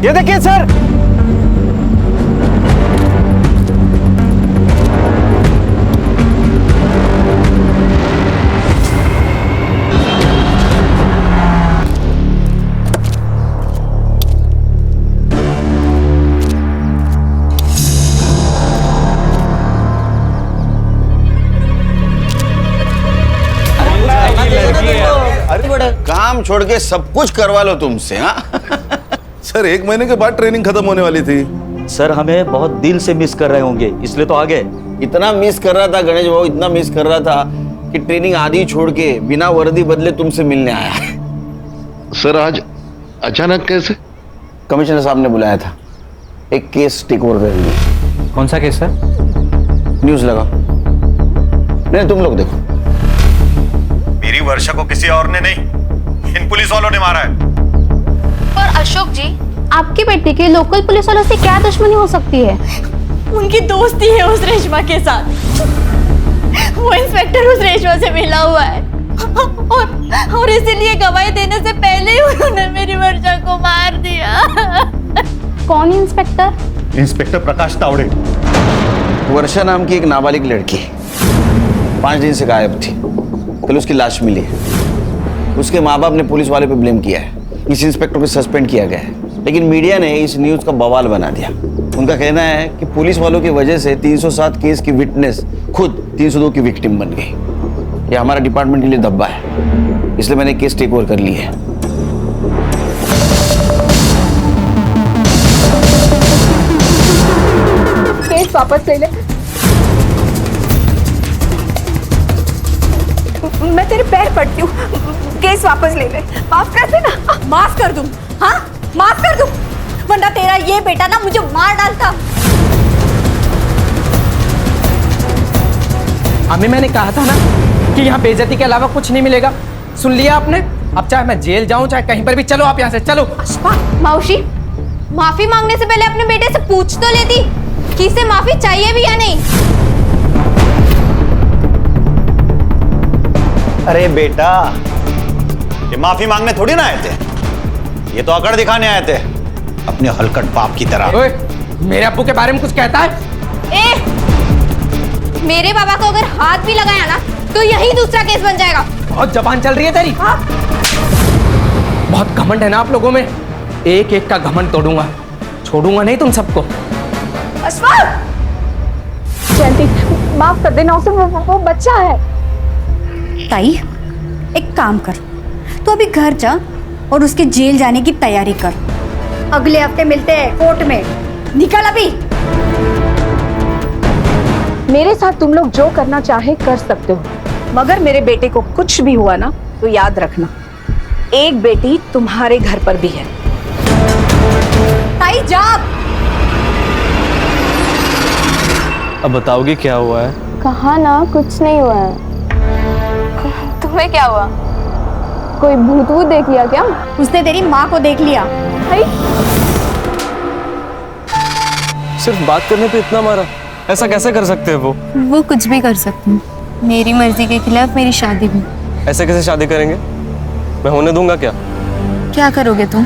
ये देखिए सर। काम छोड़ के सब कुछ करवा लो तुमसे। हाँ सर 1 महीने के बाद ट्रेनिंग खत्म होने वाली थी। सर हमें बहुत दिल से मिस कर रहे होंगे, इसलिए तो आ गए। इतना मिस कर रहा था गणेश भाऊ, इतना मिस कर रहा था कि ट्रेनिंग आधी छोड़ के बिना वर्दी बदले तुमसे मिलने आया। सर आज अचानक कैसे? कमिश्नर साहब ने बुलाया था, एक केस टेक ओवर कर लिया। कौन सा केस सर? न्यूज लगा। नहीं तुम लोग देखो। मेरी वर्षा को किसी और ने नहीं, इन पुलिस वालों ने मारा है। और अशोक जी, आपकी बेटी की लोकल पुलिस वालों से क्या दुश्मनी हो सकती है? उनकी दोस्ती है उस रेशमा के साथ। वो इंस्पेक्टर उस रेशमा से मिला हुआ है और इसीलिए गवाही देने से पहले ही उन्होंने मेरी वर्षा को मार दिया। कौन इंस्पेक्टर? इंस्पेक्टर प्रकाश तावड़े। वर्षा नाम की एक नाबालिग लड़की 5 दिन से गायब थी। कल उसकी लाश मिली है। उसके माँ बाप ने पुलिस वाले पे ब्लेम किया है। इस इंस्पेक्टर को सस्पेंड किया गया है, लेकिन मीडिया ने इस न्यूज का बवाल बना दिया। उनका कहना है कि पुलिस वालों की वजह से 307 केस की विटनेस खुद 302 की विक्टिम बन गई। ये हमारा डिपार्टमेंट के लिए धब्बा है, इसलिए मैंने केस टेक ओवर कर ली है। केस वापस ले ले। मैं तेरे पैर पड़ती हूँ, केस वापस ले ले। माफ कर देना। माफ कर दूं? हाँ माफ कर दूं, वरना तेरा ये बेटा ना मुझे मार डालता। अम्मी मैंने कहा था ना कि यहाँ बेइज्जती के अलावा कुछ नहीं मिलेगा। सुन लिया आपने? अब चाहे मैं जेल जाऊं चाहे कहीं पर भी, चलो आप यहाँ से चलो। मौसी, माफी मांगने से पहले अपने बेटे से पूछ तो लेती कि इसे माफी चाहिए भी या नहीं। अरे बेटा, ये माफी मांगने थोड़ी ना आए थे, ये तो अकड़ दिखाने आए थे अपने हलकट बाप की तरह। ओए, मेरे अब्बू के बारे में कुछ कहता है? मेरे बाबा को अगर हाथ भी लगाया ना तो यही दूसरा केस बन जाएगा। बहुत जबान चल रही है तेरी। हाँ? बहुत घमंड है ना आप लोगों में। एक एक का घमंड तोड़ूंगा, छोड़ूंगा नहीं तुम सबको। जयंती माफ कर देना उसे, वो बच्चा है। ताई एक काम कर, तू अभी घर जा और उसके जेल जाने की तैयारी कर। अगले हफ्ते मिलते हैं कोर्ट में। निकल अभी। मेरे साथ तुम लोग जो करना चाहे कर सकते हो, मगर मेरे बेटे को कुछ भी हुआ ना तो याद रखना, एक बेटी तुम्हारे घर पर भी है। ताई जा। अब बताओगी क्या हुआ है? कहा ना कुछ नहीं हुआ है। तुम्हें क्या हुआ? कोई भूत वूत देख लिया क्या? उसने तेरी माँ को देख लिया। सिर्फ बात करने पे इतना मारा? ऐसा कैसे कर सकते हैं वो कुछ भी कर सकते हैं, मेरी मर्जी के खिलाफ मेरी शादी भी। ऐसे कैसे शादी करेंगे? मैं होने दूंगा क्या? क्या करोगे तुम?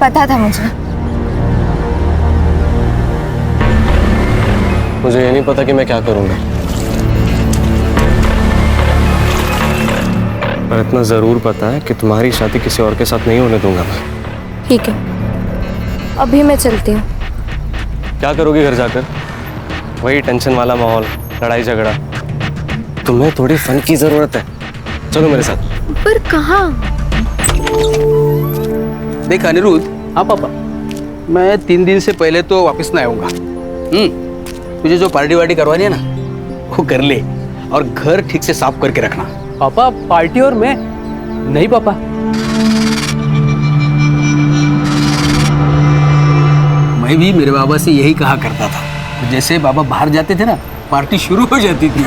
पता था मुझे ये नहीं पता कि मैं क्या करूंगा, पर इतना जरूर पता है कि तुम्हारी शादी किसी और के साथ नहीं होने दूंगा मैं। ठीक है, अभी मैं चलती हूँ। क्या करोगी घर जाकर? वही टेंशन वाला माहौल, लड़ाई झगड़ा। तुम्हें थोड़ी फन की जरूरत है, चलो मेरे साथ। पर कहाँ? देख अनिरुद्ध। हाँ पापा, मैं 3 दिन से पहले तो वापस ना आऊंगा। तुझे जो पार्टी वार्टी करवानी है ना वो कर ले, और घर ठीक से साफ करके रखना। पापा पार्टी और मैं नहीं पापा। मैं भी मेरे बाबा से यही कहा करता था, तो जैसे बाबा बाहर जाते थे ना पार्टी शुरू हो जाती थी।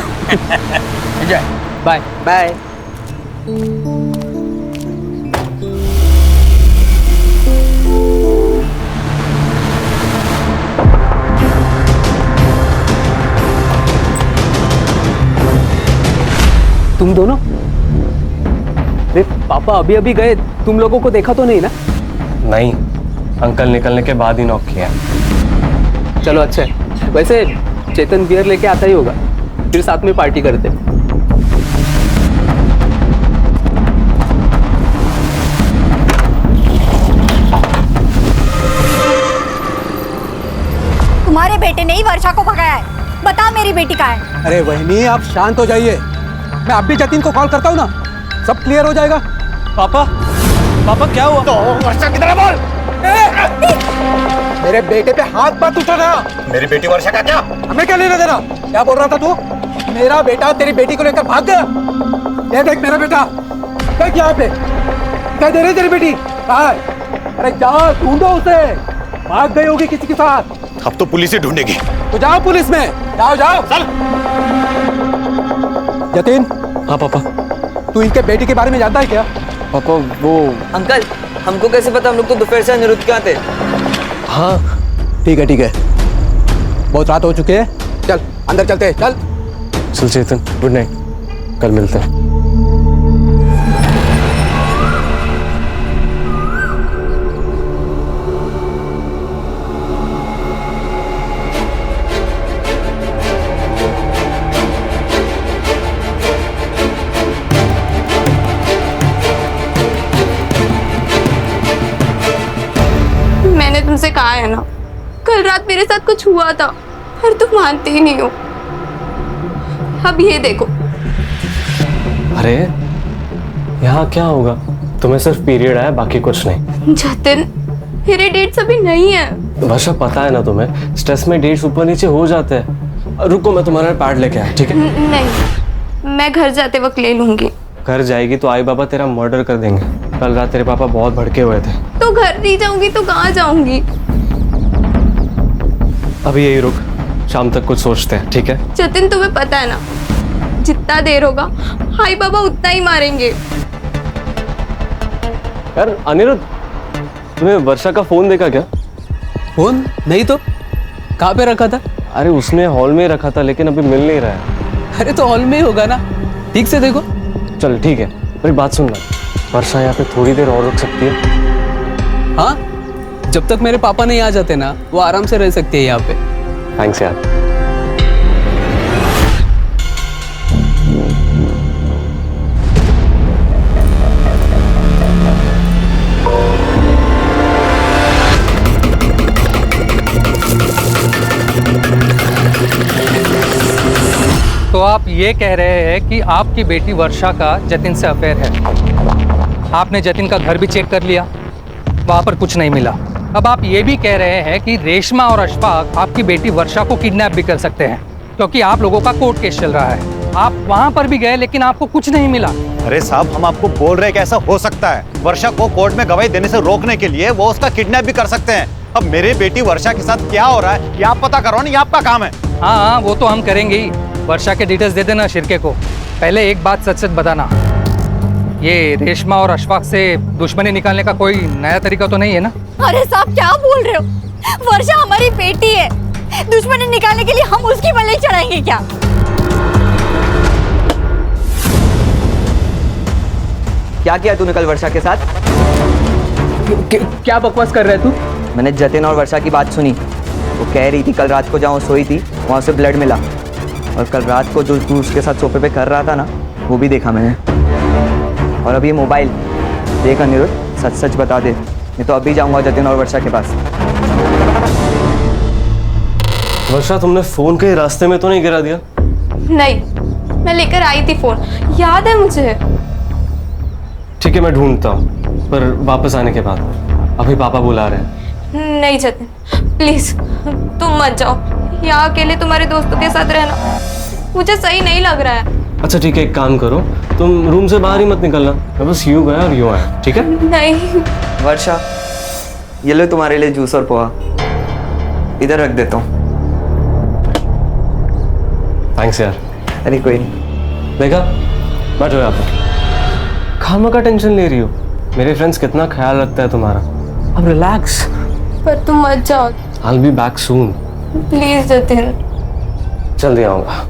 Bye bye. तुम दोनों? अरे पापा अभी अभी गए, तुम लोगों को देखा तो नहीं ना? नहीं, अंकल निकलने के बाद ही नॉक किया। चलो अच्छा है। वैसे चेतन बियर लेके आता ही होगा, फिर साथ में पार्टी करते। तुम्हारे बेटे ने ही वर्षा को भगाया है। बता मेरी बेटी कहाँ है? अरे वहिनी आप शांत हो जाइए, मैं अब भी जतिन को कॉल करता हूँ ना, सब क्लियर हो जाएगा। पापा, पापा क्या हुआ? तो वर्षा किधर है बोल? मेरे बेटे पे हाथ मत उठाना। मेरी बेटी वर्षा का क्या? हमें क्या लेना देना? क्या बोल रहा था तू? मेरा बेटा तेरी बेटी को लेकर भाग गया। ये देख मेरा बेटा, देख यहाँ पे, क्या दे रही तेरी बेटी? कहाँ है? अरे जाओ ढूंढो उसे, भाग गई होगी किसी के साथ। अब तो पुलिस ही ढूंढेगी। तो जाओ पुलिस में, जाओ जाओ चल। जतिन। हाँ पापा। तू इनके बेटी के बारे में जानता है क्या? पापा वो अंकल, हमको कैसे पता? हम लोग तो दोपहर से अनिरुद्ध के यहाँ थे। हाँ ठीक है, बहुत रात हो चुकी है, चल अंदर चलते हैं, चल। चल चेतन, गुड नाइट, कल मिलते हैं। मैंने तुमसे कहा है ना, कल रात मेरे साथ कुछ हुआ था, पर तुम मानते ही नहीं हो। अब ये देखो। अरे यहाँ क्या होगा? तुम्हें सिर्फ पीरियड आया, बाकी कुछ नहीं। जतिन, मेरे डेट्स अभी नहीं है। वर्षा पता है ना तुम्हें, स्ट्रेस में डेट्स ऊपर नीचे हो जाते हैं। रुको मैं तुम्हारा पैड लेके आया, ठीक है? नहीं, मैं घर जाते वक्त ले लूंगी। घर जाएगी तो आई बाबा तेरा मर्डर कर देंगे। कल रात तेरे पापा बहुत भड़के हुए थे। तो घर नहीं जाऊंगी तो कहाँ जाऊंगी? अभी यही रुक, शाम तक कुछ सोचते हैं, ठीक है? जतिन, तुम्हें पता है ना, जितना देर होगा हाई बाबा उतना ही मारेंगे। यार अनिरुद्ध, तुम्हें वर्षा का फोन देखा क्या? फोन नहीं तो कहाँ पे रखा था? अरे उसने हॉल में रखा था, लेकिन अभी मिल नहीं रहा है। अरे तो हॉल में ही होगा ना, ठीक से देखो। चल ठीक है, मेरी बात सुनना, वर्षा यहाँ पे थोड़ी देर और रुक सकती है? हाँ, जब तक मेरे पापा नहीं आ जाते ना, वो आराम से रह सकती है यहाँ पे। थैंक्स यार। तो आप ये कह रहे हैं कि आपकी बेटी वर्षा का जतिन से अफेयर है। आपने जतिन का घर भी चेक कर लिया, वहाँ पर कुछ नहीं मिला। अब आप ये भी कह रहे हैं कि रेशमा और अशफाक आपकी बेटी वर्षा को किडनैप भी कर सकते हैं, क्योंकि आप लोगों का कोर्ट केस चल रहा है। आप वहाँ पर भी गए लेकिन आपको कुछ नहीं मिला। अरे साहब, हम आपको बोल रहे हैं कि ऐसा हो सकता है। वर्षा को कोर्ट में गवाही देने से रोकने के लिए वो उसका किडनैप भी कर सकते हैं। अब मेरी बेटी वर्षा के साथ क्या हो रहा है ये आप पता करो ना, ये आपका काम है। हाँ, वो तो हम करेंगे ही। वर्षा के डिटेल्स दे देना शिरके को। पहले एक बात सच सच बताना, ये रेशमा और अशफाक से दुश्मनी निकालने का कोई नया तरीका तो नहीं है ना? अरे साहब क्या बोल रहे हो? वर्षा हमारी बेटी है, दुश्मनी निकालने के लिए हम उसकी बलि चढ़ाएंगे क्या? क्या किया तूने कल वर्षा के साथ? क्या बकवास कर रहे तू? मैंने जतिन और वर्षा की बात सुनी। वो कह रही थी कल रात को जहाँ वो सोई थी वहाँ से ब्लड मिला, और कल रात को जो तू उसके साथ सोफे पे कर रहा था ना, वो भी देखा मैंने। और अब ये मोबाइल देख अनिरुद्ध, सच सच बता दे, नहीं तो अभी जाऊंगा जतिन और वर्षा के पास। वर्षा, तुमने फोन के रास्ते में तो नहीं गिरा दिया? नहीं, मैं लेकर आई थी फोन, याद है मुझे। ठीक है, मैं ढूंढता हूँ, पर वापस आने के बाद। अभी पापा बुला रहे हैं। नहीं जतिन, प्लीज तुम मत जाओ। यहाँ अकेले तुम्हारे दोस्तों के साथ रहना मुझे सही नहीं लग रहा है। अच्छा ठीक है, एक काम करो, तुम रूम से बाहर ही मत निकलना। मैं बस यूं गया और यूं आया, ठीक है? नहीं। वर्षा, ये लो तुम्हारे लिए जूस और पोहा, इधर रख देता हूँ। थैंक्स यार। अरे कोई नहीं। देखा, बैठो यहाँ पर। खामा का टेंशन ले रही हो? मेरे फ्रेंड्स कितना ख्याल रखता है तुम्हारा। अब रिलैक्स। पर तुम मत जाओ। I'll be back soon. Please Jatin. जल्दी आऊंगा।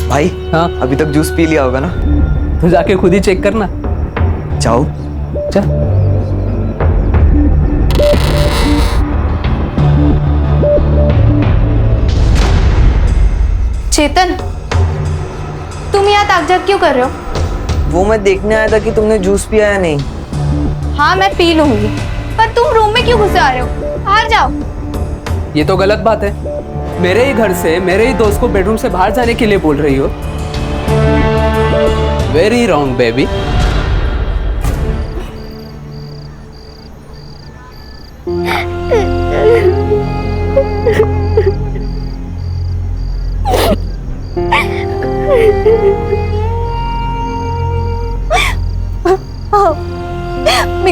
भाई हाँ अभी तक जूस पी लिया होगा ना? तो जाके खुद ही चेक करना। जाओ। चल। चेतन, तुम यहाँ ताक क्यों कर रहे हो? वो मैं देखने आया था कि तुमने जूस पिया या नहीं। हाँ मैं पी लूंगी, पर तुम रूम में क्यों घुसे आ रहे हो? बाहर जाओ। ये तो गलत बात है। मेरे ही घर से मेरे ही दोस्त को बेडरूम से बाहर जाने के लिए बोल रही हो। Very wrong baby.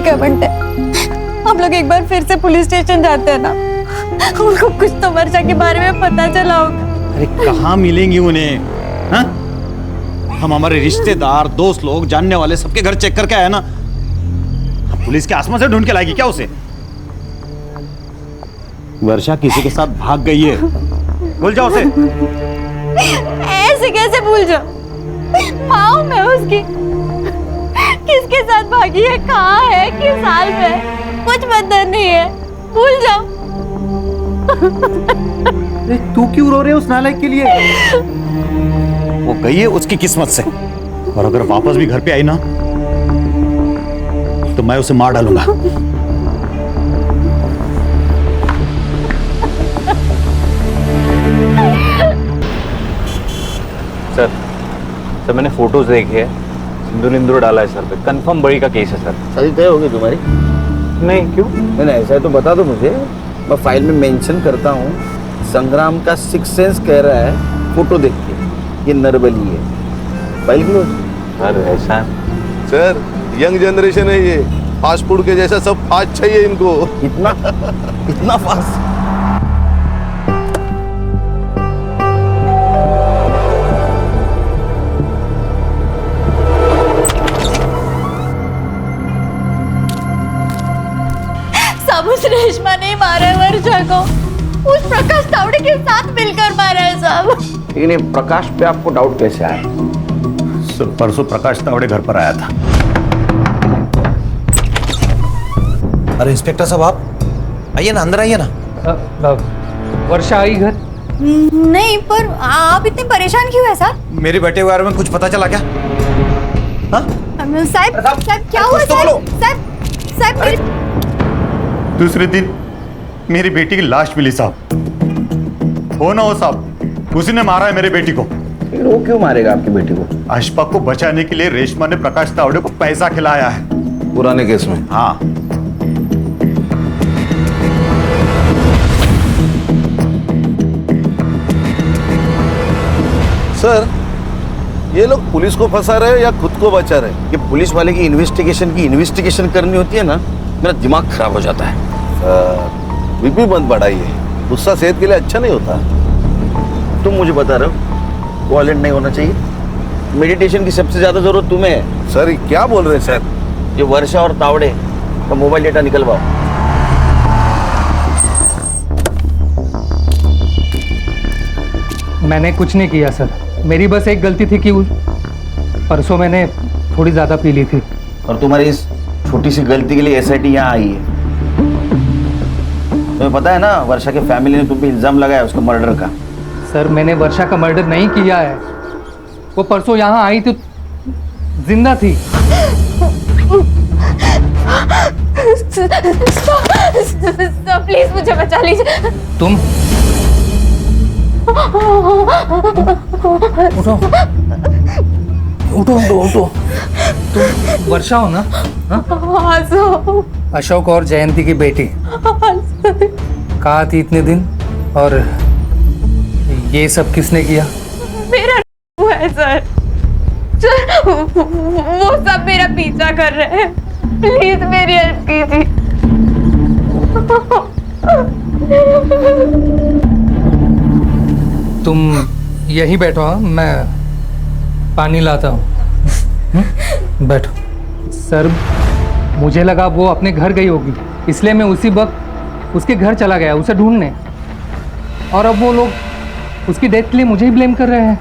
क्या बनता है, हम लोग एक बार फिर से पुलिस स्टेशन जाते हैं ना, उनको कुछ तो वर्षा के बारे में पता चला होगा। अरे कहाँ मिलेंगी उन्हें? हाँ? हम हमारे रिश्तेदार, दोस्त लोग, जानने वाले सबके घर चेक करके आए ना। पुलिस के आसमान से ढूंढ के लाएगी क्या उसे? वर्षा किसी के साथ भाग गई है, भूल जाओ उसे। ऐसे कैसे भूल जाओ? माँ मैं उसकी, किसके साथ भागी है, कहाँ है, किस हाल में है, कुछ पता नहीं है, भूल जाओ। तू क्यों रो रहे है उस नालायक के लिए? वो गई है उसकी किस्मत से, और अगर वापस भी घर पे आई ना तो मैं उसे मार डालूंगा। सर मैंने फोटोज देखे हैं, सिंदूर इंदूर डाला है सर पे, कंफर्म बड़ी का केस है सर। शादी तय होगी तुम्हारी? नहीं, क्यों? नहीं ऐसा है तो बता दो मुझे, मैं फाइल में मेंशन करता हूँ। संग्राम का सिक्स सेंस कह रहा है फोटो देख के ये नरबली है। File close. सर ऐसा सर यंग जनरेशन है ये, फास्ट फूड के जैसा सब फास्ट चाहिए इनको। इतना फास्ट? सब उस रेशमा ने मारा है वर्षा को, उस प्रकाश तावड़े के साथ मिलकर मारा है सब। लेकिन ये प्रकाश पे आपको डाउट कैसे आया? परसों प्रकाश तावड़े घर पर आया था। अरे इंस्पेक्टर साहब आप आइए ना, अंदर आइए ना। वर्षा आई घर? नहीं, पर आप इतने परेशान क्यों है सर? मेरे बेटे के बारे में कुछ पता चला क्या? हाँ? साहब क्या हुआ साहब? दूसरे दिन मेरी बेटी की लाश मिली साहब। हो ना हो साहब, उसी ने मारा है मेरे बेटी को। वो क्यों मारेगा आपकी बेटी को? अशफाक को बचाने के लिए रेशमा ने प्रकाश तावड़े को पैसा खिलाया है। पुराने केस में? हाँ। सर ये लोग पुलिस को फंसा रहे हैं या खुद को बचा रहे हैं? ये पुलिस वाले की इन्वेस्टिगेशन करनी होती है ना, मेरा दिमाग खराब हो जाता है। बीपी मत बढ़ाइए, गुस्सा सेहत के लिए अच्छा नहीं होता। तुम मुझे बता रहे हो वॉलेंट नहीं होना चाहिए? मेडिटेशन की सबसे ज्यादा जरूरत तुम्हें है। सर क्या बोल रहे हैं सर? ये वर्षा और तावड़े का मोबाइल डेटा निकलवाओ। मैंने कुछ नहीं किया सर, मेरी बस एक गलती थी कि परसों मैंने थोड़ी ज्यादा पी ली थी। और तुम्हारी इस छोटी सी गलती के लिए एसआईटी यहाँ आई है। तुम्हें पता है ना वर्षा के फैमिली ने तुम पे इल्जाम लगाया उसके मर्डर का। सर मैंने वर्षा का मर्डर नहीं किया है, वो परसों यहाँ आई तो जिंदा थी। प्लीज मुझे बचा लीजिए। तुम उठो उठो उठो उठो। तुम वर्षा हो ना? हाँ? अशोक और जयंती की बेटी। कहाँ थी इतने दिन, और ये सब किसने किया? मेरा वो है सर, वो सब मेरा पीछा कर रहे हैं, प्लीज मेरी हेल्प कीजिए। तुम यहीं बैठो, हाँ मैं पानी लाता हूँ। बैठो। सर मुझे लगा वो अपने घर गई होगी, इसलिए मैं उसी वक्त उसके घर चला गया उसे ढूंढने, और अब वो लोग उसकी डेथ के लिए मुझे ही ब्लेम कर रहे हैं।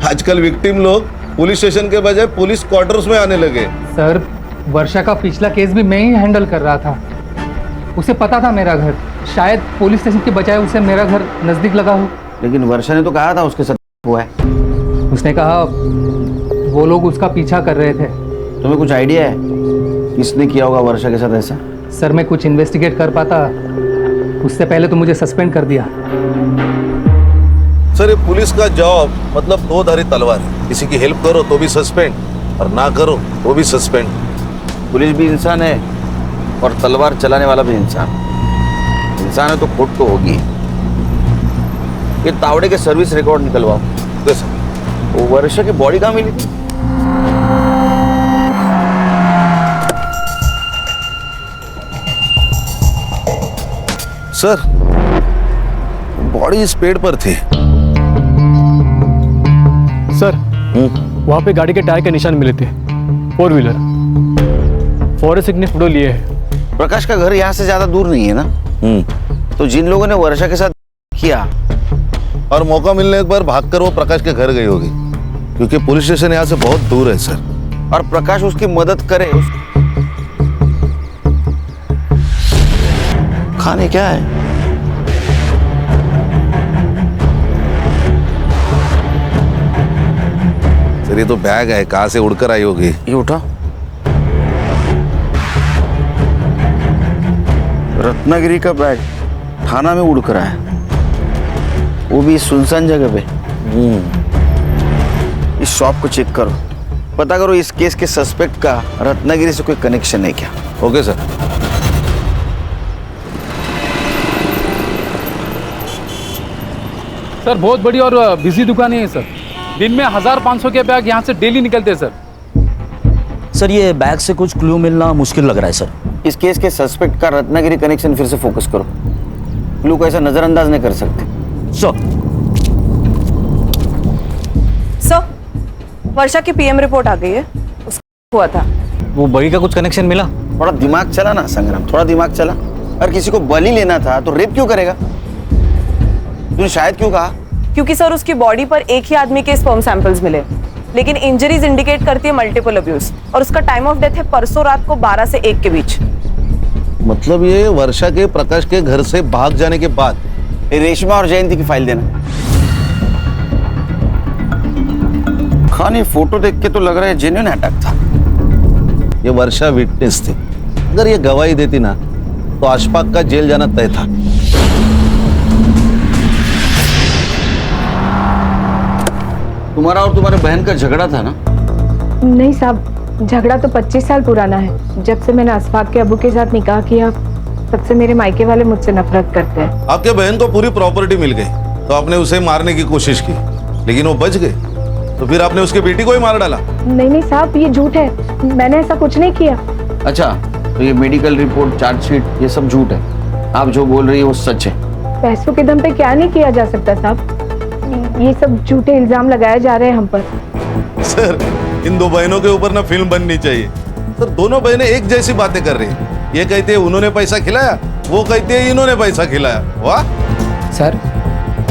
आजकल विक्टिम लोग पुलिस स्टेशन के बजाय पुलिस क्वार्टर्स में आने लगे। सर वर्षा का पिछला केस भी मैं ही हैंडल कर रहा था। उसे पता था मेरा घर, शायद पुलिस स्टेशन के बजाय उसे मेरा घर नज़दीक लगा हो। लेकिन वर्षा ने तो कहा था उसके साथ हुआ है। उसने कहा वो लोग उसका पीछा कर रहे थे। तुम्हें कुछ आइडिया है किसने किया होगा वर्षा के साथ ऐसा? सर मैं कुछ इन्वेस्टिगेट कर पाता, उससे पहले तो मुझे सस्पेंड कर दिया। सर ये पुलिस का जॉब मतलब दो धारी तलवार है। किसी की हेल्प करो तो भी सस्पेंड और ना करो तो भी सस्पेंड। पुलिस भी इंसान है और तलवार चलाने वाला भी इंसान है तो खोट तो होगी। ये तावड़े के सर्विस रिकॉर्ड निकलवाओ। वो वर्षा की बॉडी कहाँ मिली थी? सर बॉडी इस पेड़ पर थी। सर वहां पे गाड़ी के टायर के निशान मिले थे, 4 व्हीलर। फॉरेंसिक ने फोटो लिए है। प्रकाश का घर यहाँ से ज्यादा दूर नहीं है ना? तो जिन लोगों ने वर्षा के साथ किया और मौका मिलने एक बार भागकर वो प्रकाश के घर गई होगी, क्योंकि पुलिस स्टेशन यहाँ से बहुत दूर है सर। और प्रकाश उसकी मदद करे। खाने क्या है? सर ये तो बैग है, कहाँ से उड़कर आई होगी। ये उठा रत्नागिरी का बैग थाना में उड़कर आया, वो भी सुनसान जगह पे। इस शॉप को चेक करो, पता करो इस केस के सस्पेक्ट का रत्नागिरी से कोई कनेक्शन है क्या। Okay sir. सर बहुत बड़ी और बिजी दुकान है सर। दिन में 1500 के बैग यहाँ से डेली निकलते हैं सर। सर ये बैग से कुछ क्लू मिलना मुश्किल लग रहा है सर। इस केस के सस्पेक्ट का रत्नागिरी कनेक्शन फिर से फोकस करो। क्लू को ऐसा नजरअंदाज नहीं कर सकते। सर वर्षा की पीएम रिपोर्ट आ गई है, उसका हुआ था। वो बड़ी का कुछ कनेक्शन मिला? थोड़ा दिमाग चला ना संग्राम, थोड़ा दिमाग चला। अगर किसी को बलि लेना था तो रेप क्यों करेगा? तूने शायद क्यों कहा? क्योंकि सर उसकी बॉडी पर एक ही आदमी के स्पर्म सैंपल्स मिले, लेकिन इंजरीज इंडिकेट करती है मल्टीपल अब्यूज, और उसका टाइम ऑफ डेथ है परसों रात को 12 से 1 के बीच। मतलब ये वर्षा के प्रकाश के घर से भाग जाने के बाद। रेशमा और जयंती की फाइल देना। खान ये फोटो देख के तो लग रहा है जेन्युइन अटैक था। ये वर्षा विटनेस थी, अगर ये गवाही देती ना तो अशफाक का जेल जाना तय था। तुम्हारा और तुम्हारे बहन का झगड़ा था ना? नहीं साहब, झगड़ा तो 25 साल पुराना है। जब से मैंने अशफाक के अबू के साथ निकाह किया तब से मेरे मायके वाले मुझसे नफरत करते हैं। आपके बहन को पूरी प्रॉपर्टी मिल गई तो आपने उसे मारने की कोशिश की, लेकिन वो बच गए, तो फिर आपने उसकी बेटी को ही मार डाला। नहीं साहब, ये झूठ है, मैंने ऐसा कुछ नहीं किया। अच्छा, तो ये मेडिकल रिपोर्ट, चार्जशीट, ये सब झूठ है। आप जो बोल रही है वो सच है। पैसों के दम पे क्या नहीं किया जा सकता साहब, ये सब झूठे इल्जाम लगाए जा रहे हैं हम पर। सर इन दो बहनों के ऊपर ना फिल्म बननी चाहिए। सर दोनों बहनें एक जैसी बातें कर रही हैं। ये कहते हैं उन्होंने पैसा खिलाया, वो कहते हैं इन्होंने पैसा खिलाया। वाह सर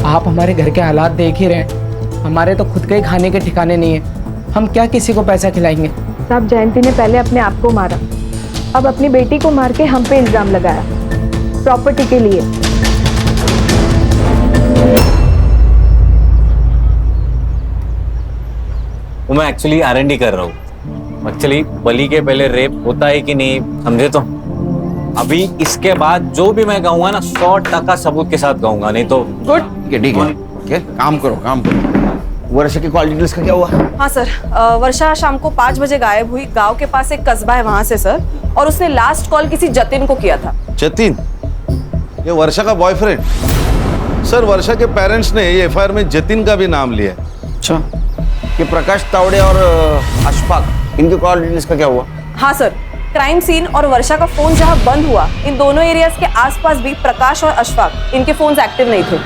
आप हमारे घर के हालात देख ही रहे हैं, हमारे तो खुद के ही खाने के ठिकाने नहीं है, हम क्या किसी को पैसा खिलाएंगे। साहब जयंती ने पहले अपने आप को मारा, अब अपनी बेटी को मार के हम पे इल्जाम लगाया प्रॉपर्टी के लिए। वो मैं एक्चुअली R&D कर रहा हूँ। एक्चुअली बलि के पहले रेप होता है कि नहीं समझे, तो अभी इसके बाद जो भी मैं कहूँगा ना 100% सबूत के साथ कहूँगा, नहीं तो गुड। ठीक है, काम करो। वर्षा की कॉल डिटेल्स का क्या हुआ? हाँ सर, वर्षा शाम को 5 बजे गायब हुई। गांव के पास एक कस्बा है वहां से सर, और उसने लास्ट कॉल किसी जतिन को किया था। जतिन ये वर्षा का बॉयफ्रेंड? सर वर्षा के पेरेंट्स ने ये FIR में जतिन का भी नाम लिया है। अच्छा, ये प्रकाश तावड़े और अशफाक, इनके कॉल डिटेल्स का क्या हुआ? हाँ सर, क्राइम सीन और वर्षा का फोन जहाँ बंद हुआ, इन दोनों एरियाज के आसपास भी प्रकाश और अशफाक, इनके फोन्स एक्टिव नहीं थे।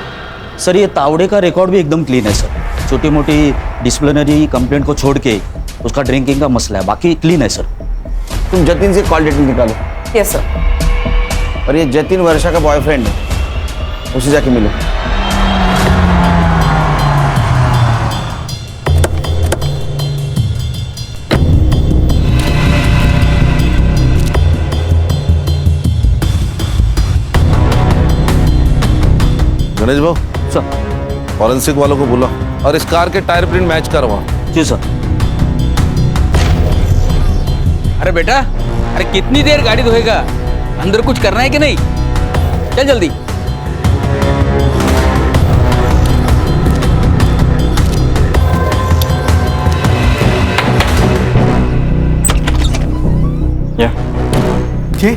सर ये तावड़े का रिकॉर्ड भी एकदम क्लीन है सर। छोटी मोटी डिसिप्लिनरी कंप्लेंट को छोड़ के उसका ड्रिंकिंग का मसला है, बाकी क्लीन है सर। तुम जतिन से कॉल डिटेल निकालो। Yes sir. और ये जतिन वर्षा का बॉयफ्रेंड है, उसे जाके मिलो। गणेश भाऊ सर। फॉरेंसिक वालों को बुलाओ और इस कार के टायर प्रिंट मैच करवाओ। जी सर। अरे बेटा, अरे कितनी देर गाड़ी धोएगा? अंदर कुछ करना है कि नहीं? चल जल्दी। जी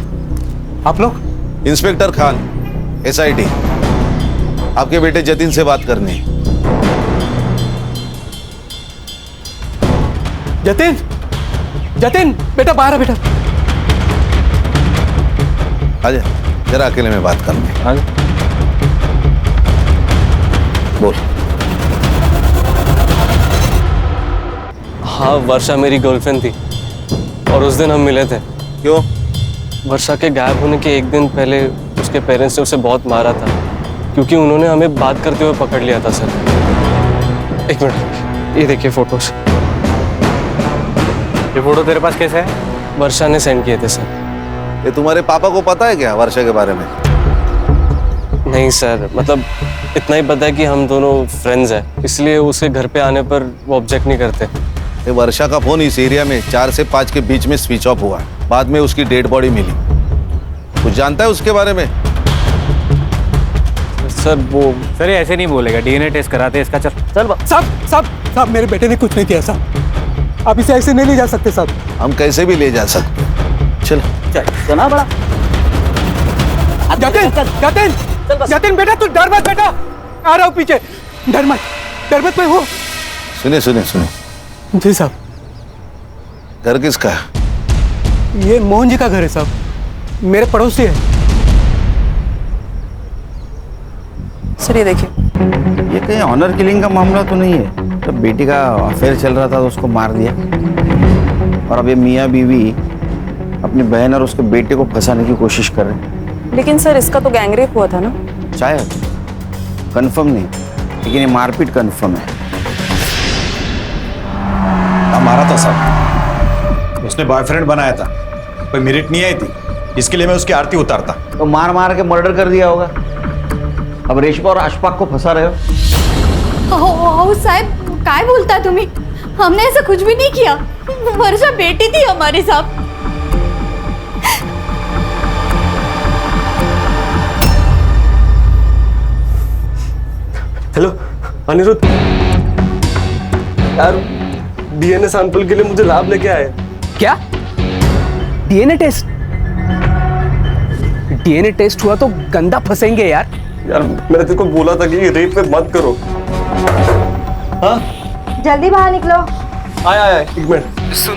आप लोग? इंस्पेक्टर खान, SIT, आपके बेटे जतिन से बात करनी है। जतिन, जतिन बेटा बाहर है बेटा। आजा, जरा अकेले में बात करनी है। बोल। हाँ, वर्षा मेरी गर्लफ्रेंड थी और उस दिन हम मिले थे। क्यों? वर्षा के गायब होने के एक दिन पहले उसके पेरेंट्स ने उसे बहुत मारा था क्योंकि उन्होंने हमें बात करते हुए पकड़ लिया था सर। एक मिनट, ये देखिए फोटोज। ये फोटो तेरे पास कैसे है? वर्षा ने सेंड किए थे सर। ये तुम्हारे पापा को पता है क्या वर्षा के बारे में? नहीं सर, मतलब इतना ही पता है कि हम दोनों फ्रेंड्स हैं, इसलिए उसके घर पे आने पर वो ऑब्जेक्ट नहीं करते। ये वर्षा का फोन इस एरिया में 4 से 5 के बीच में स्विच ऑफ हुआ। बाद में उसकी डेड बॉडी मिली। कुछ जानता है उसके बारे में? सर वो सर ये ऐसे नहीं बोलेगा, DNA टेस्ट कराते हैं इसका। चल चल साहब मेरे बेटे ने कुछ नहीं किया साहब। आप इसे ऐसे नहीं ले जा सकते साहब। हम कैसे भी ले जा सकते। चल चला बड़ा। जतिन बेटा तू डर मत बेटा, आ रहा हूँ पीछे। डर मत मैं हूँ। सुने। जी साहब। घर किसका है? ये मोहन जी का घर है साहब, मेरे पड़ोसी है। सर ये देखिए। ये कहीं ऑनर किलिंग का मामला तो नहीं है? तो बेटी का अफेयर चल रहा था तो उसको मार दिया, और अब ये मियाँ बीवी अपनी बहन और उसके बेटे को फंसाने की कोशिश कर रहे हैं। लेकिन सर इसका तो गैंगरेप हुआ था ना? शायद, कंफर्म नहीं, लेकिन ये मारपीट कंफर्म है। मारा था साहब, उसने बॉयफ्रेंड बनाया था, कोई मेरिट नहीं आई थी, इसके लिए मैं उसकी आरती उतारता। तो मार के मर्डर कर दिया होगा। अब रेशमा और अशफाक को फंसा रहे हो। साहब काय बोलता तुम्ही? हमने ऐसा कुछ भी नहीं किया। वर्षा बेटी थी हमारी साहब। हेलो अनिरुद्ध, यार DNA सैंपल के लिए मुझे लैब लेके आए। क्या? DNA test? DNA टेस्ट हुआ तो गंदा फंसेंगे यार। यार मैंने तेरे को बोला था कि रेप पे मत करो। हाँ? जल्दी बाहर निकलो। आया एक मिनट। सुन,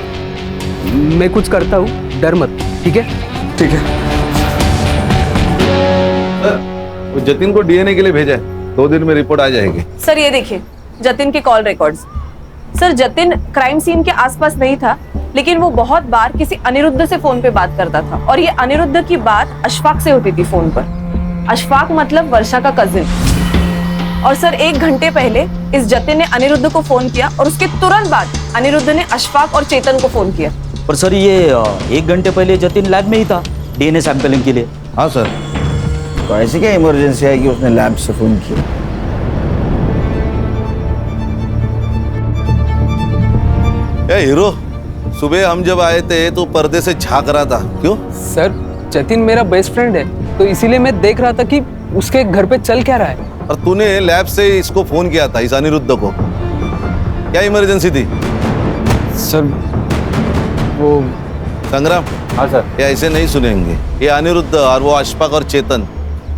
मैं कुछ करता हूँ, डर मत, ठीक है? ठीक है। वो जतिन को DNA के लिए भेजा है, 2 दिन में रिपोर्ट आ जाएगी। सर ये देखिए जतिन के call records. Sir Jatin crime scene के आसपास नहीं था, लेकिन वो बहुत बार किसी अनिरुद्ध से फोन पे बात करता था, और ये अनिरुद्ध की बात अशफाक से होती थी फोन पर। अशफाक मतलब वर्षा का कजिन। और सर 1 घंटे पहले इस जतिन ने अनिरुद्ध को फोन किया, और उसके तुरंत बाद अनिरुद्ध ने अशफाक और चेतन को फोन किया। पर सर ये 1 घंटे पहले जतिन लैब में ही था DNA सैंपलिंग के लिए। हाँ सर। तो ऐसी क्या इमरजेंसी है कि उसने लैब से फोन किया? हीरो, सुबह हम जब आए थे तो पर्दे से झांक रहा था, क्यों? सर जतिन मेरा बेस्ट फ्रेंड है, तो इसीलिए मैं देख रहा था कि उसके घर पे चल क्या रहा है। और तूने लैब से इसको फोन किया था, इस अनिरुद्ध को, क्या इमरजेंसी थी? सर वो संग्राम। हाँ सर। ये ऐसे नहीं सुनेंगे। ये अनिरुद्ध और वो अशफाक और चेतन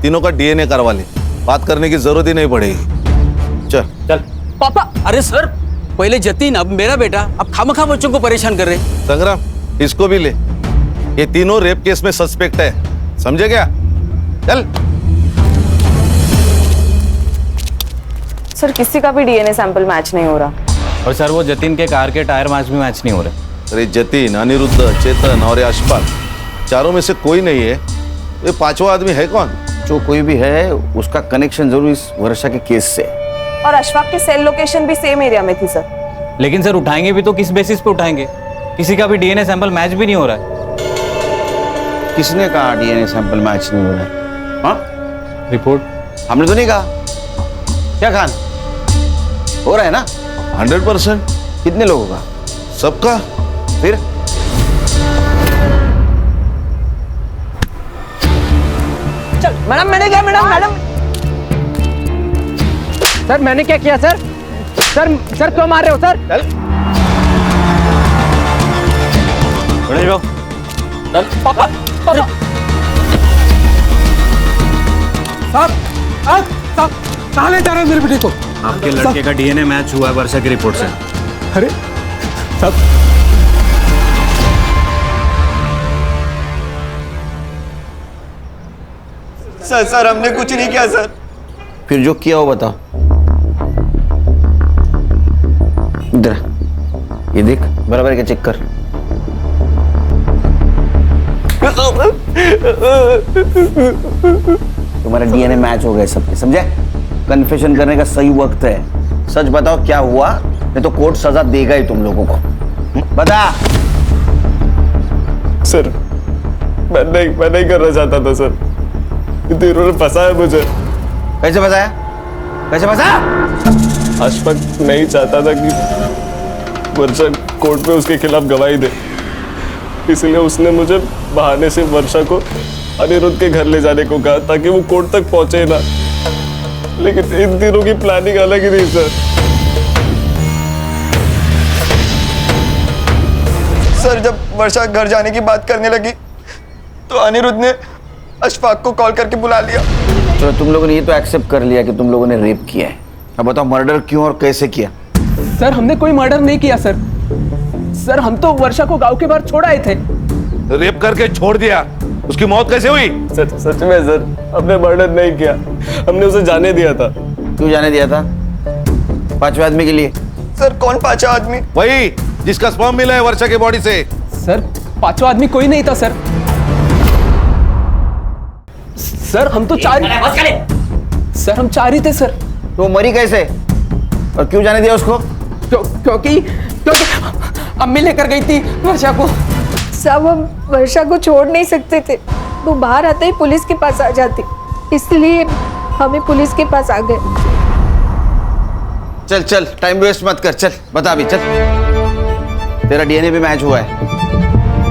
तीनों का DNA करवा ले, बात करने की जरूरत ही नहीं पड़ेगी। चल। पापा, अरे सर पहले जतिन अब मेरा बेटा, अब खामखा बच्चों को परेशान कर रहे। संग्राम, इसको भी ले, ये तीनों रेप केस में सस्पेक्ट है, समझे क्या? चल। सर किसी का भी DNA सैंपल मैच नहीं हो रहा। और सर वो जतिन के कार के टायर मैच भी मैच नहीं हो रहे। अरे जतिन, अनिरुद्ध, चेतन और अशफाक, चारों में से कोई नहीं है। ये 5वां आदमी है कौन? जो कोई भी है उसका कनेक्शन जरूर इस वर्षा के केस से। और अशफाक की सेल लोकेशन भी सेम एरिया में थी सर। लेकिन सर उठाएंगे भी तो किस बेसिस पे उठाएंगे? किसी का भी DNA सैंपल मैच भी नहीं हो रहा है। किसने कहा DNA सैंपल मैच नहीं हो रहा है? हाँ? रिपोर्ट हमने तो नहीं कहा। क्या खान हो रहा है ना? 100%। कितने लोगों का? सबका। फिर चल मैडम, मैंने क्या मैडम? सर मैंने क्या किया सर? सर क्यों मार रहे हो सर? चल खड़े रहो। चल पापा। साहब कहाँ ले जा रहे हैं मेरे बेटे को? आपके लड़के का डीएनए मैच हुआ है वर्षा की रिपोर्ट से। अरे साहब, सर हमने कुछ नहीं किया सर। फिर जो किया हो बताओ। इधर ये देख, बराबर के चेक कर। तुम्हारा डीएनए मैच हो गया सबके, समझे? कन्फेशन करने का सही वक्त है। सच बताओ क्या हुआ, नहीं तो कोर्ट सजा देगा ही तुम लोगों को। बता। सर मैं नहीं करना चाहता था सर, इन्होंने फंसाया मुझे। कैसे फंसाया? कैसे फंसाया? अशफाक नहीं चाहता था कि वर्षा कोर्ट में उसके खिलाफ गवाही दे, इसलिए उसने मुझे बहाने से वर्षा को अनिरुद्ध के घर ले जाने को कहा ताकि वो कोर्ट तक पहुंचे ना। लेकिन इन दिनों की प्लानिंग अलग ही थी सर। सर जब वर्षा घर जाने की बात करने लगी तो अनिरुद्ध ने अशफाक को कॉल करके बुला लिया। तो तुम लोगों ने ये तो एक्सेप्ट कर लिया कि तुम लोगों ने रेप किया है। अब बताओ मर्डर क्यों और कैसे किया? सर हमने कोई मर्डर नहीं किया सर। सर हम तो वर्षा को गांव के बाहर छोड़ आए थे। रेप करके छोड़ दिया, उसकी मौत कैसे हुई? सच में सर, हमने मर्डर नहीं किया, हमने उसे जाने दिया था। क्यों जाने दिया था? पांचवें आदमी के लिए। सर कौन पांचवा आदमी? वही जिसका स्पर्म मिला है वर्षा के बॉडी से। सर पांचवा आदमी कोई नहीं था सर। सर हम तो चार ही थे सर। तो मरी कैसे और क्यों जाने दिया उसको? क्योंकि अम्मी लेकर गई थी वर्षा को। सब हम वर्षा को छोड़ नहीं सकते थे, वो बाहर आते ही पुलिस के पास आ जाती, इसलिए हमें पुलिस के पास आ गए। चल चल टाइम वेस्ट मत कर, चल बता अभी, चल। तेरा डीएनए भी मैच हुआ है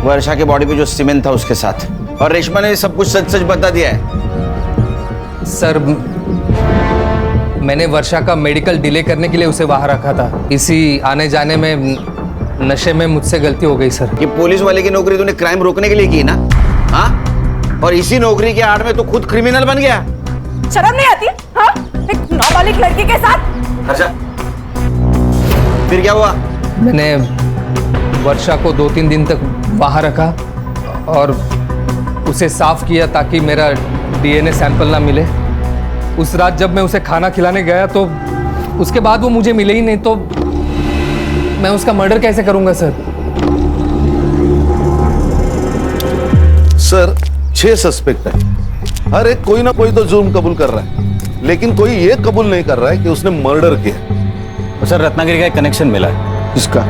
वर्षा के बॉडी पे जो सीमेंट था उसके साथ, और रेशमा ने सब कुछ सच सच बता दिया है। सर मैंने वर्षा का मेडिकल डिले करने के लिए उसे वहां रखा था, इसी आने जाने में नशे में मुझसे गलती हो गई सर। ये पुलिस वाले की नौकरी तूने क्राइम रोकने के लिए की ना? हाँ, और इसी नौकरी के आड़ में तो खुद क्रिमिनल बन गया। शर्म नहीं आती? हाँ, एक नाबालिग लड़की के साथ। अच्छा फिर क्या हुआ? मैंने वर्षा को 2-3 दिन तक वहां रखा और उसे साफ किया ताकि मेरा डीएनए सैंपल ना मिले। उस रात जब मैं उसे खाना खिलाने गया तो उसके बाद वो मुझे मिले ही नहीं, तो मैं उसका मर्डर कैसे करूंगा सर? सर 6 सस्पेक्ट है, हर एक कोई ना कोई तो जुर्म कबूल कर रहा है, लेकिन कोई ये कबूल नहीं कर रहा है कि उसने मर्डर किया। सर रत्नागिरी का एक कनेक्शन मिला है। किसका?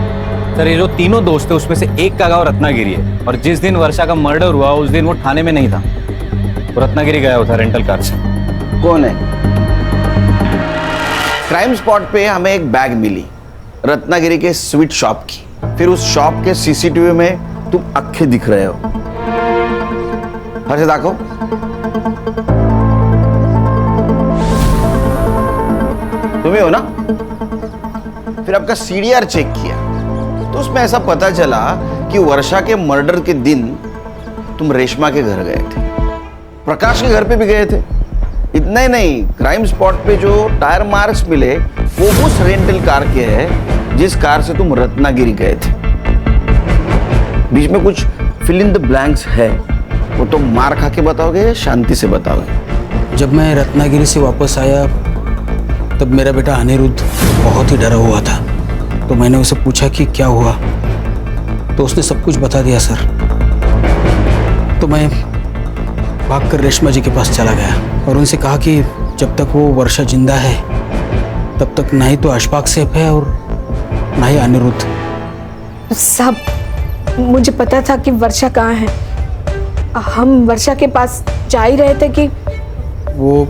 सर ये जो तीनों दोस्त थे उसमें से एक का गांव रत्नागिरी है, और जिस दिन वर्षा का मर्डर हुआ उस दिन वो थाने में नहीं था, वो रत्नागिरी गया हुआ था रेंटल कार से। कौन है? क्राइम स्पॉट पे हमें एक बैग मिली रत्नागिरी के स्वीट शॉप की। फिर उस शॉप के सीसीटीवी में तुम अक्खे दिख रहे हो। हर्षद दाखो। तुम ही हो ना? फिर आपका सीडीआर चेक किया तो उसमें ऐसा पता चला कि वर्षा के मर्डर के दिन तुम रेशमा के घर गए थे, प्रकाश के घर पे भी गए थे। इतना ही नहीं, क्राइम स्पॉट पे जो टायर मार्क्स मिले वो उस रेंटल कार के है जिस कार से तुम रत्नागिरी गए थे। बीच में कुछ फिल इन द ब्लैंक्स है, वो तो मार खा के बताओगे या शांति से बताओगे? जब मैं रत्नागिरी से वापस आया तब मेरा बेटा अनिरुद्ध बहुत ही डरा हुआ था, तो मैंने उसे पूछा कि क्या हुआ, तो उसने सब कुछ बता दिया सर। तो मैं भागकर रेशमा जी के पास चला गया और उनसे कहा कि जब तक वो वर्षा जिंदा है तब तक ना ही तो अशफाक सेफ है और ना ही अनिरुद्ध। साहब मुझे पता था कि वर्षा कहाँ है, हम वर्षा के पास जा ही रहे थे कि वो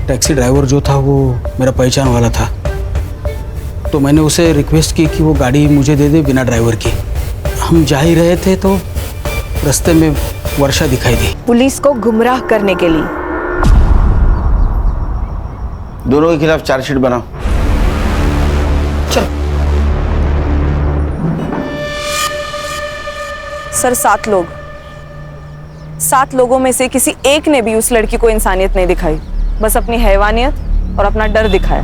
टैक्सी ड्राइवर जो था वो मेरा पहचान वाला था, तो मैंने उसे रिक्वेस्ट की कि वो गाड़ी मुझे दे दे बिना ड्राइवर की। हम जा ही रहे थे तो रास्ते में वर्षा दिखाई दी। पुलिस को गुमराह करने के लिए दोनों के खिलाफ चार्जशीट बनाओ। सर 7 लोग, 7 लोगों में से किसी एक ने भी उस लड़की को इंसानियत नहीं दिखाई, बस अपनी हैवानियत और अपना डर दिखाया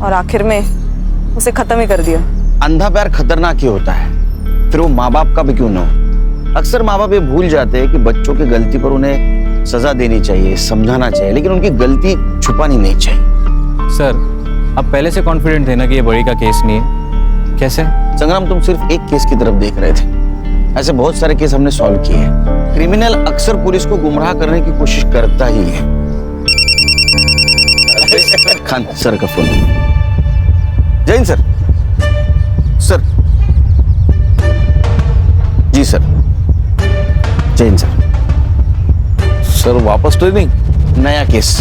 और आखिर में उसे खत्म ही कर दिया। अंधा प्यार खतरनाक ही होता है, फिर वो माँ बाप का भी क्यों ना हो। अक्सर माँ बाप ये भूल जाते हैं कि बच्चों की गलती पर उन्हें सजा देनी चाहिए, समझाना चाहिए, लेकिन उनकी गलती छुपानी नहीं चाहिए। सर आप पहले से कॉन्फिडेंट थे ना कि ये बड़ी का केस नहीं है? कैसे? संग्राम, तुम सिर्फ एक केस की तरफ देख रहे थे, ऐसे बहुत सारे केस हमने सॉल्व किए हैं। क्रिमिनल अक्सर पुलिस को गुमराह करने की कोशिश करता ही है। खान सर का फोन। जैन सर। सर जी सर। जैन सर। सर वापस ट्रेनिंग? नया केस।